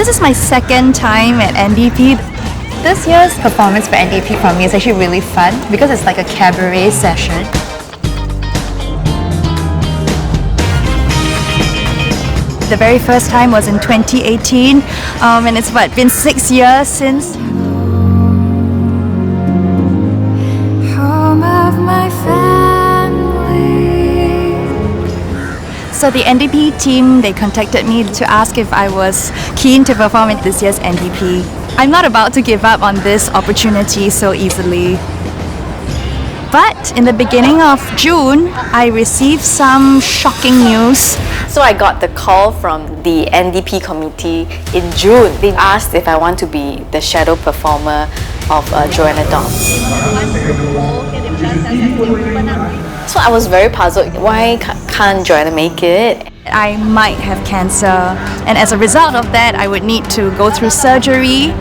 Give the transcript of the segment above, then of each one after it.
This is my second time at NDP. This year's performance for NDP for me is actually really fun because it's like a cabaret session. The very first time was in 2018, and it's been 6 years since. Home of my family. So the NDP team, they contacted me to ask if I was keen to perform at this year's NDP. I'm not about to give up on this opportunity so easily. But in the beginning of June, I received some shocking news. So I got the call from the NDP committee in June. They asked if I want to be the shadow performer of Joanna Dong. So I was very puzzled. Why can't Joanna make it? I might have cancer, and as a result of that, I would need to go through surgery,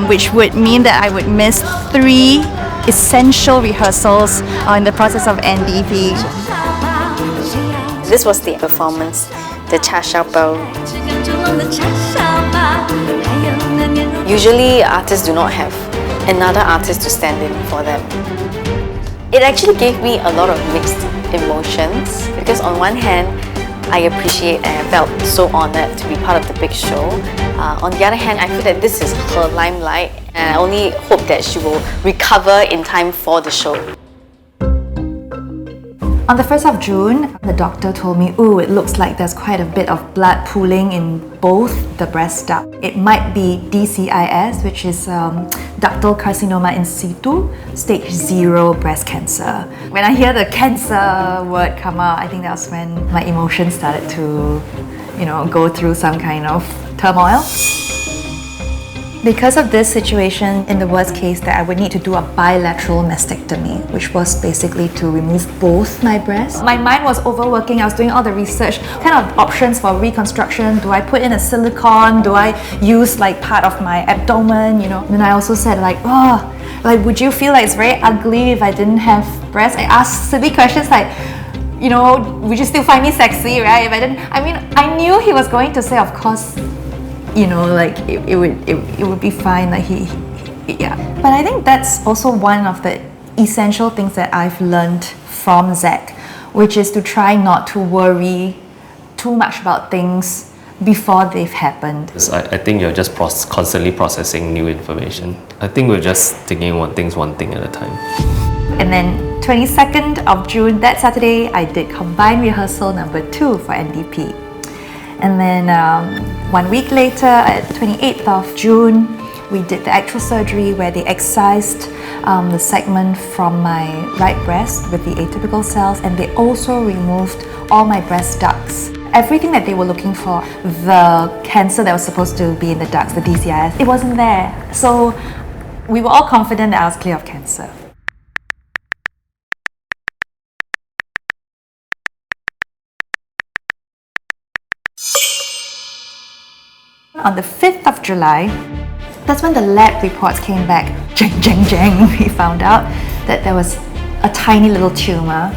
which would mean that I would miss 3 essential rehearsals in the process of NDP. This was the performance, the Cha Xiao Bao. Usually artists do not have another artist to stand in for them. It actually gave me a lot of mixed emotions because on one hand, I appreciate and I felt so honoured to be part of the big show. On the other hand, I feel that this is her limelight and I only hope that she will recover in time for the show. On the 1st of June, the doctor told me, it looks like there's quite a bit of blood pooling in both the breast duct. It might be DCIS, which is ductal carcinoma in situ, stage 0 breast cancer. When I hear the cancer word come out, I think that's when my emotions started to, go through some kind of turmoil. Because of this situation, in the worst case, that I would need to do a bilateral mastectomy, which was basically to remove both my breasts. My mind was overworking. I was doing all the research, kind of options for reconstruction. Do I put in a silicone? Do I use part of my abdomen? Then I also said would you feel like it's very ugly if I didn't have breasts? I asked silly questions would you still find me sexy, right? If I didn't, I knew he was going to say, of course. It would be fine. But I think that's also one of the essential things that I've learned from Zach, which is to try not to worry too much about things before they've happened. I think you're just constantly processing new information. I think we're just thinking one thing at a time. And then 22nd of June, that Saturday, I did combined rehearsal number 2 for NDP. And then 1 week later, at 28th of June, we did the actual surgery where they excised the segment from my right breast with the atypical cells, and they also removed all my breast ducts. Everything that they were looking for, the cancer that was supposed to be in the ducts, the DCIS, it wasn't there. So we were all confident that I was clear of cancer. On the 5th of July, that's when the lab reports came back. We found out that there was a tiny little tumor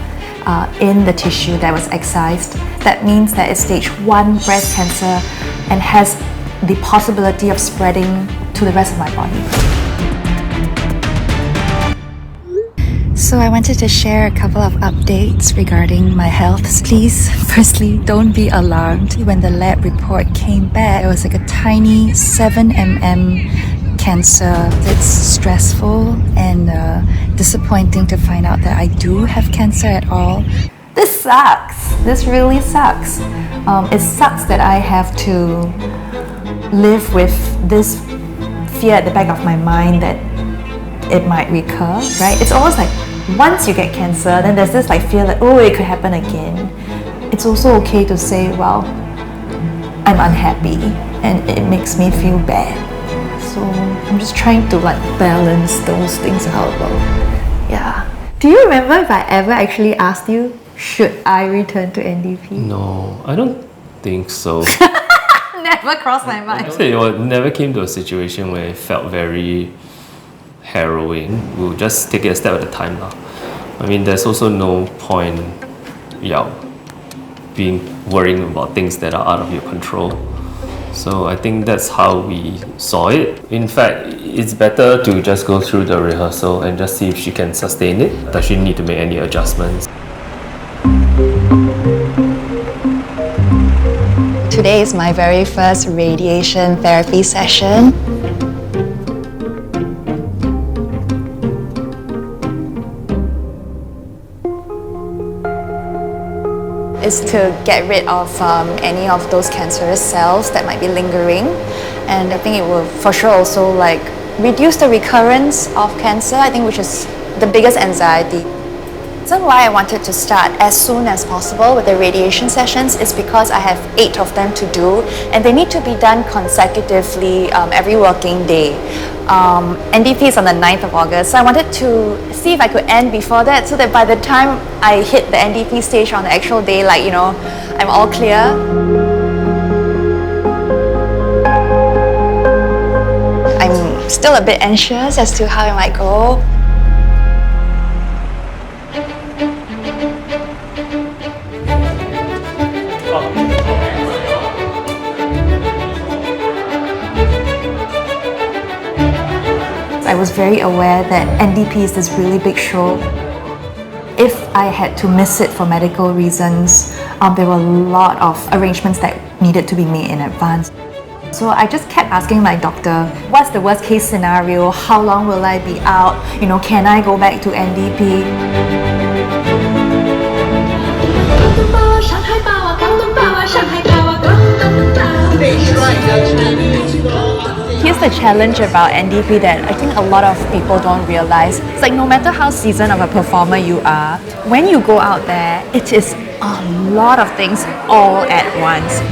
in the tissue that was excised. That means that it's stage 1 breast cancer and has the possibility of spreading to the rest of my body. So I wanted to share a couple of updates regarding my health. Please, firstly, don't be alarmed. When the lab report came back, it was like a tiny 7 mm cancer. It's stressful and disappointing to find out that I do have cancer at all. This sucks. This really sucks. It sucks that I have to live with this fear at the back of my mind that it might recur, right? It's almost like once you get cancer, then there's this fear that, it could happen again. It's also okay to say, well, I'm unhappy and it makes me feel bad. So I'm just trying to balance those things out. Do you remember if I ever actually asked you, should I return to NDP? No, I don't think so. Never crossed my mind. It never came to a situation where it felt very harrowing. We'll just take it a step at a time. There's also no point worrying about things that are out of your control. So I think that's how we saw it. In fact, it's better to just go through the rehearsal and just see if she can sustain it. Does she need to make any adjustments? Today is my very first radiation therapy session. Is to get rid of any of those cancerous cells that might be lingering, and I think it will for sure also like reduce the recurrence of cancer, I think, which is the biggest anxiety. The reason why I wanted to start as soon as possible with the radiation sessions is because I have 8 of them to do, and they need to be done consecutively every working day. NDP is on the 9th of August, so I wanted to see if I could end before that so that by the time I hit the NDP stage on the actual day, like, you know, I'm all clear. I'm still a bit anxious as to how it might go. I was very aware that NDP is this really big show. If I had to miss it for medical reasons, there were a lot of arrangements that needed to be made in advance. So I just kept asking my doctor, what's the worst case scenario? How long will I be out? You know, can I go back to NDP? Here's the challenge about NDP that I think a lot of people don't realize. It's like no matter how seasoned of a performer you are, when you go out there, it is a lot of things all at once.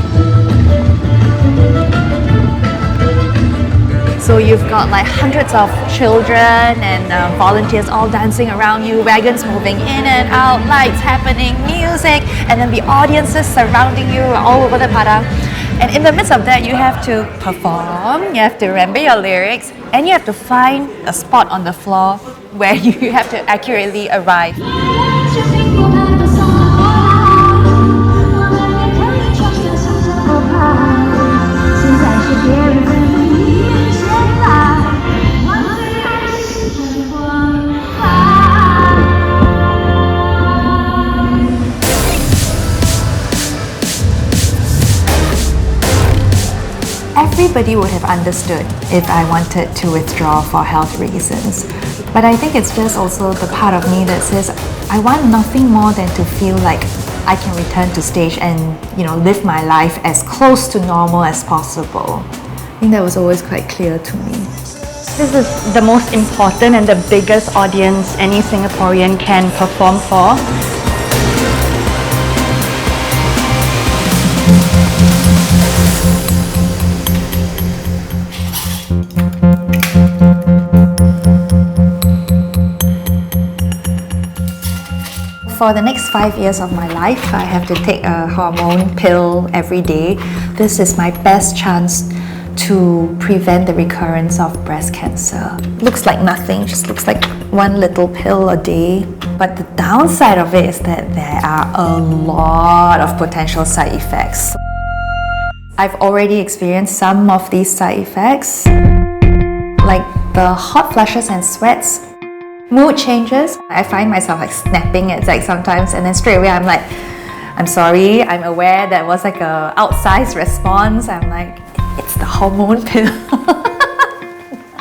So you've got like hundreds of children and volunteers all dancing around you, wagons moving in and out, lights happening, music, and then the audiences surrounding you all over the Padang. And in the midst of that, you have to perform, you have to remember your lyrics, and you have to find a spot on the floor where you have to accurately arrive. Everybody would have understood if I wanted to withdraw for health reasons. But I think it's just also the part of me that says I want nothing more than to feel like I can return to stage and, you know, live my life as close to normal as possible. I think that was always quite clear to me. This is the most important and the biggest audience any Singaporean can perform for. For the next 5 years of my life, I have to take a hormone pill every day. This is my best chance to prevent the recurrence of breast cancer. Looks like nothing, just looks like one little pill a day. But the downside of it is that there are a lot of potential side effects. I've already experienced some of these side effects, like the hot flushes and sweats, mood changes. I find myself like snapping at Zach sometimes, and then straight away I'm like, I'm sorry, I'm aware that was like a outsized response. I'm like, it's the hormone pill.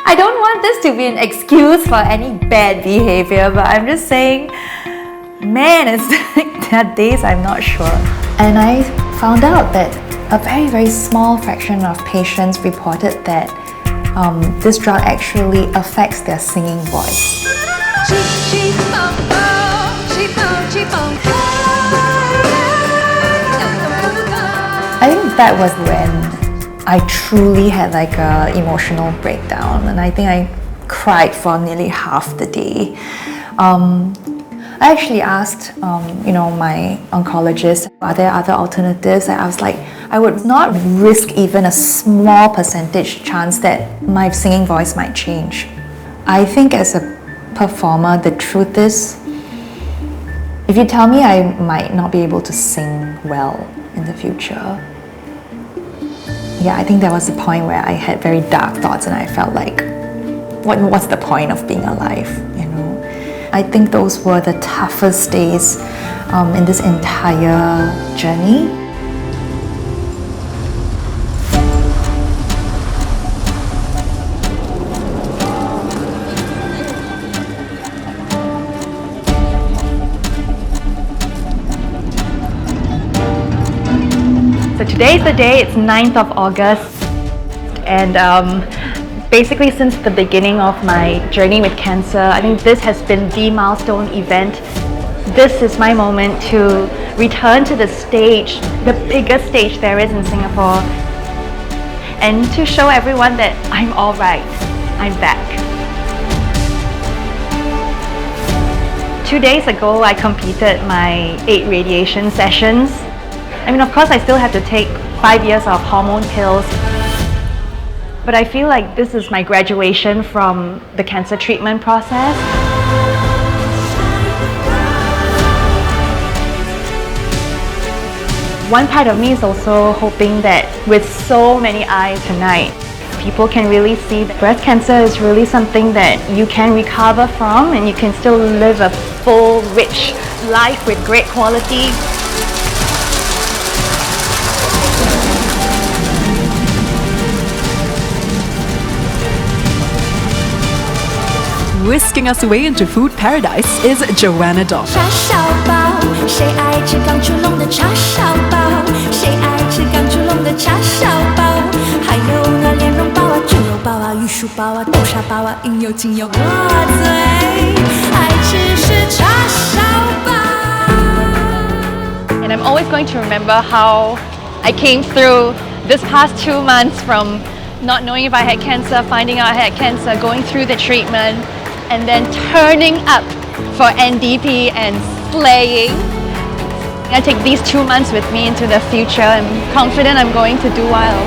I don't want this to be an excuse for any bad behavior, but I'm just saying, man, it's like there are days I'm not sure. And I found out that a very, very small fraction of patients reported that this drug actually affects their singing voice. I think that was when I truly had like an emotional breakdown, and I think I cried for nearly half the day. I actually asked, my oncologist, are there other alternatives? And I was like, I would not risk even a small percentage chance that my singing voice might change. I think as a performer, the truth is, if you tell me I might not be able to sing well in the future, Yeah, I think there was a point where I had very dark thoughts and I felt like, what's the point of being alive, you know? I think those were the toughest days in this entire journey. So today's the day, it's 9th of August, and basically since the beginning of my journey with cancer, I think this has been the milestone event. This is my moment to return to the stage, the biggest stage there is in Singapore, and to show everyone that I'm all right, I'm back. 2 days ago, I completed my 8 radiation sessions. I mean, of course, I still have to take 5 years of hormone pills, but I feel like this is my graduation from the cancer treatment process. One part of me is also hoping that with so many eyes tonight, people can really see that breast cancer is really something that you can recover from and you can still live a full, rich life with great quality. Whisking us away into food paradise is Joanna Dong. 叉烧包，谁爱吃刚出笼的叉烧包？谁爱吃刚出笼的叉烧包？还有那莲蓉包啊、猪肉包啊、玉薯包啊、豆沙包啊，应有尽有。我最爱吃是叉烧包。 And I'm always going to remember how I came through this past 2 months from not knowing if I had cancer, finding out I had cancer, going through the treatment, and then turning up for NDP and slaying. I take these 2 months with me into the future. I'm confident I'm going to do well.